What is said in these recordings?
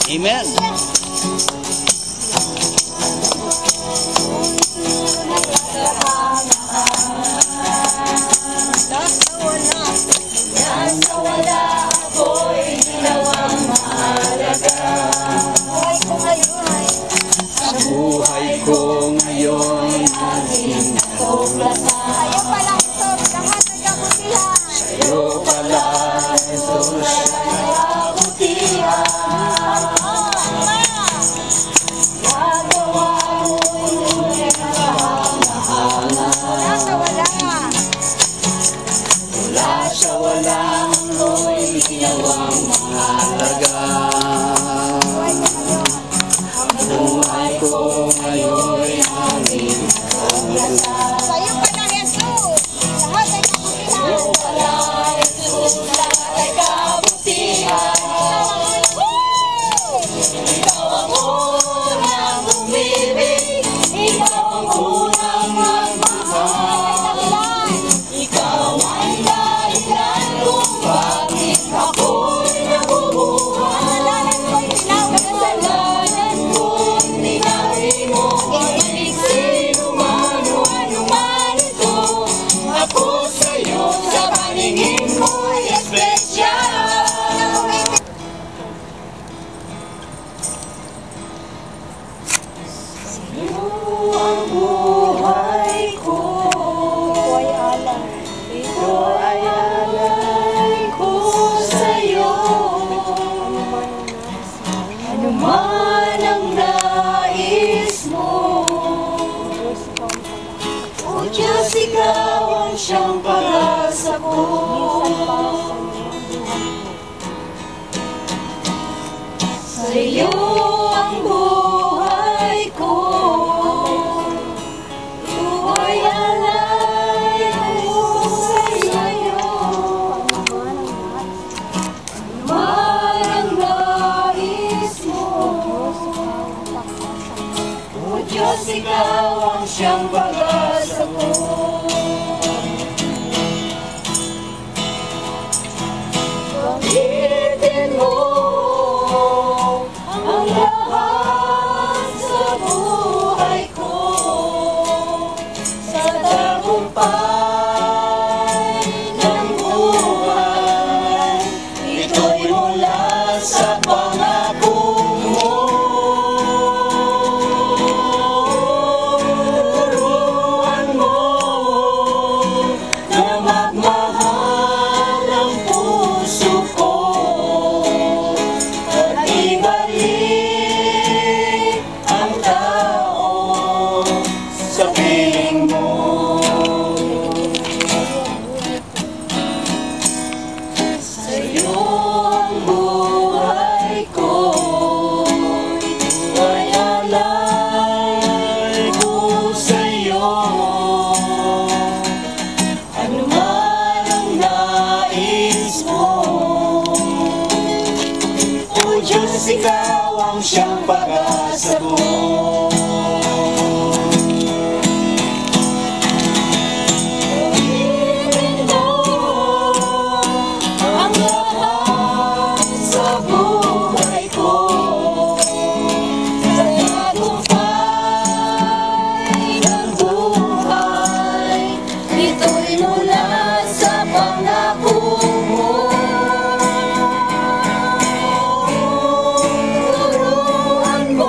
Amen. Buhay ko ngayon aking Sa'yo pala ito, lahat ng kabutihan. sa'yo pala ito siya'y kabutihan. Gagawa mo'y kamamahalan. Wala sa wala. Mula sa walang mo'y ginawang mahalaga. Buhay ko ngayon'y aming kabutihan. Sa'yo pala Jesus, lahat ng kabutihan. Wala ito lahat ay kabutihan. Ikaw ang unang umibig, ikaw ang unang magmahal. Ikaw ang dahilan kung bakit ako'y nabubuhay. Kasalanan ko'y tinari mo, pag-ibig sino man o anuman ito. Ako sa'yo sa paningin mo'y espesyal. Sa'yo ang buhay ko, ito ay alay ko sa'yo. Ano man ang nais mo, o Diyos, ikaw ang siyang pag-asa ko. Sa'yo ang buhay ko, ito ay alay ko sa'yo. Man ang nais mo, o Diyos, ikaw ang siyang pag-asa ko. Gamitin mo ang lahat sa buhay ko, sa tagumpay ng buhay. Ito'y mula sa pangako mo. Turuan mo na magmahal ang puso ko, at ibalik ang tao sa piling mo. Sa'yo ang buhay ko, ay alay ko sa'yo. Ano man ang nais mo, o Diyos, ikaw ang siyang pag-asa ko. Gamitin mo ang lahat sa buhay ko, sa tagumpay ng buhay. Ito'y mula sa pangako mo. Turuan mo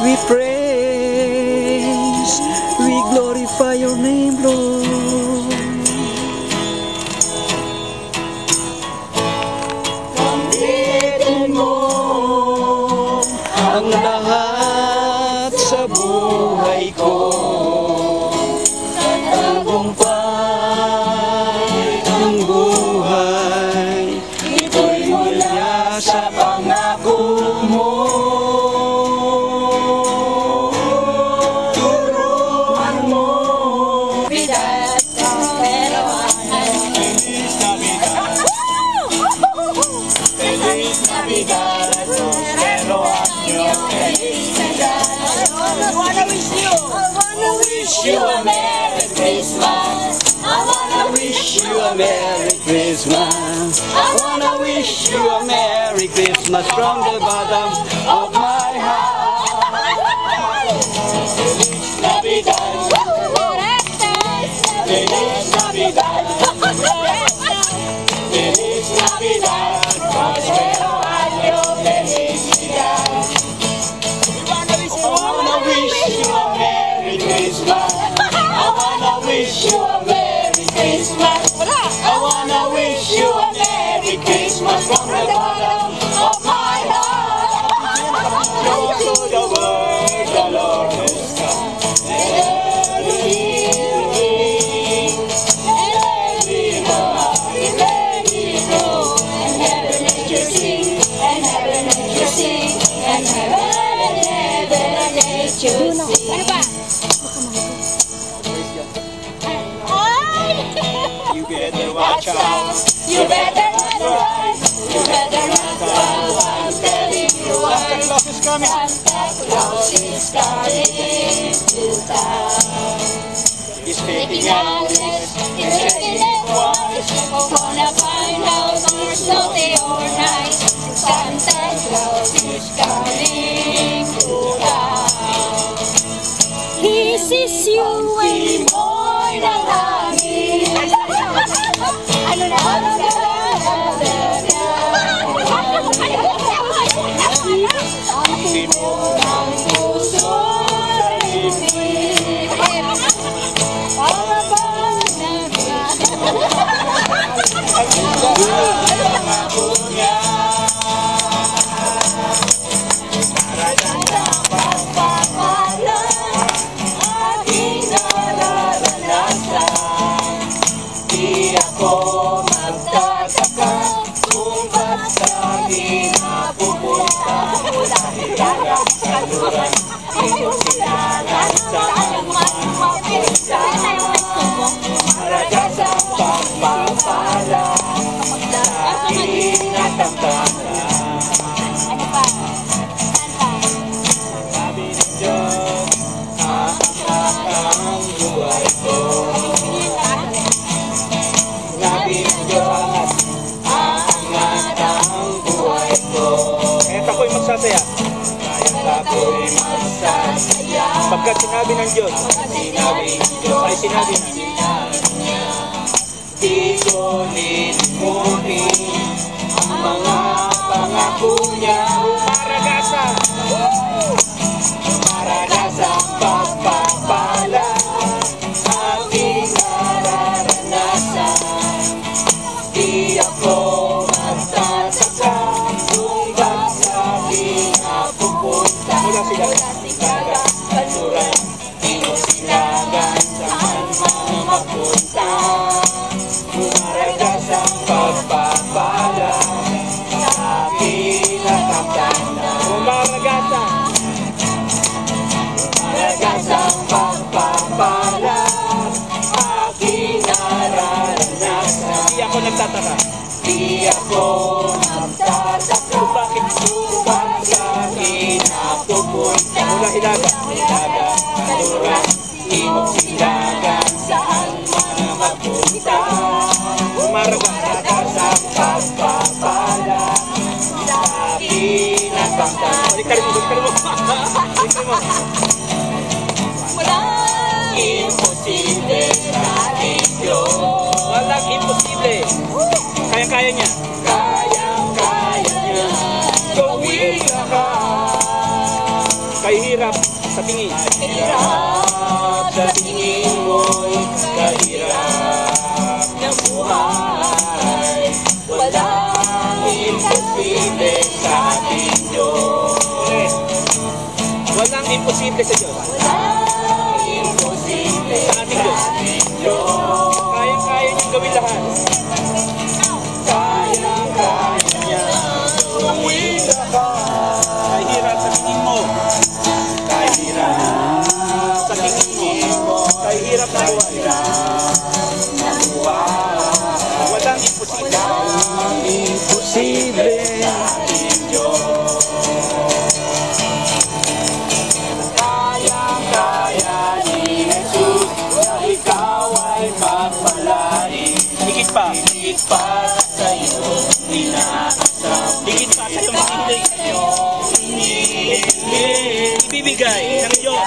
we praise, we glorify your name, Lord. Kampitin mo ang lahat sa buhay ko, sa tagumpay ng buhay, ito'y mula sa pangako mo. Turuan mo, Navidad, pero Feliz Navidad, Feliz Navidad, prospero año, Feliz Navidad. I wanna wish you a Merry Christmas. I wanna Wish you a Merry Christmas. I wanna wish you a Merry Christmas from the bottom of my heart. Feliz Navidad, Feliz Navidad, Feliz Navidad, prospero año, felicidad. I wanna wish you a Merry Christmas. I wanna wish you a Merry Christmas. I wanna wish you a Merry Christmas from the bottom of my heart. Show to the world the Lord has come. And every king, and every heart, let it know. And heaven let you sing, and heaven let you sing, and heaven let you sing. you better watch out. You better not run, you better not run. I'm telling you Santa why. Claus is coming. Santa Claus is coming to town. He's Making making out. houses, he's checking it twice. Gonna find out there's naughty or nice. Santa Claus is coming to town. He sees you when mo'y nanghangin. Ano na ang puso rin. Para bang pagpapala aking nararanasan. Di ako magtataka kung ba't kami napupunta. Dahil kaya kaluran, iyong silangan sa anumang mapinsa. Maragasa pagpapala aking natamtama. Ano pa? Sabi ng Diyos, aangat ang buhay ko. Sabi ng Diyos, aangat ang buhay ko. Kahit ako'y magsasaya, Kahit ako'y masasaya, pagkat sinabi ng Diyos, sinabi ng Diyos ay sinabi na. Di ko lilimutin ang mga pangako niya. Maragasa! Maragasang pagpapala aking nararanasan. Di ako magtataka kung ba't kami napupunta. Mula sila. Sigaga, kaluran, silagan, saan man mapunta. Maragasang pagpapala aking natamtana. Maragasa! Maragasang pagpapala aking nararanasan. Hindi ako nagtataka. Di ako magtataka kung ba't kami napupunta. Mula Hilaga. Hilaga, kaluran, timog silagan, saan man mapunta. Maragasa! Maragasang pagpapala aking natamtana. Baliktad mo, baliktad mo. Baliktad mo. Walang Imposible sa ating Diyos. Walang imposible. Kaya-kaya niya. Kayang-kaya niya gawin lahat. Kahirap sa tingin. Hirap sa tingin mo'y kahirap ng buhay. Walang imposible sa ating Diyos. Yes. Walang imposible sa Diyos. Walang imposible Sa ating Diyos. Diyos. Kayang-kaya niyang gawin lahat. Kaya-kaya niya gawin lahat. Kahirap sa tingin mo. Kahirap Sa tingin mo. Kahirap na buhay. ng buhay. Walang imposible. Walang imposible sa ating Diyos. Kaya-kaya ni Jesus na ikaw ay pagpalain. Higit pa. Higit pa sa iyong inaasam. Higit pa sa iyong hinihiling. Ibibigay ng Diyos.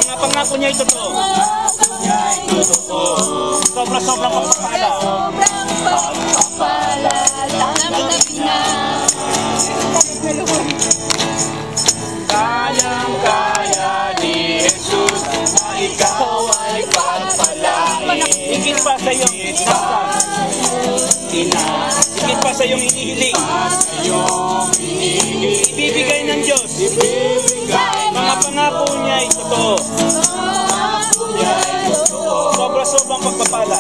Ang pangako niya ay totoo. Ay totoo. Sobra-sobrang pagpapala. Sobrang pagpapala, tanggap na. Kayang-kaya ni Jesus na ikaw ay pagpalain. Higit pa sa iyong inasam. Higit pa sa iyong hinihiling. Ibibigay ng Diyos. Mga pangako niya ay totoo. Sobra-sobrang pagpapala.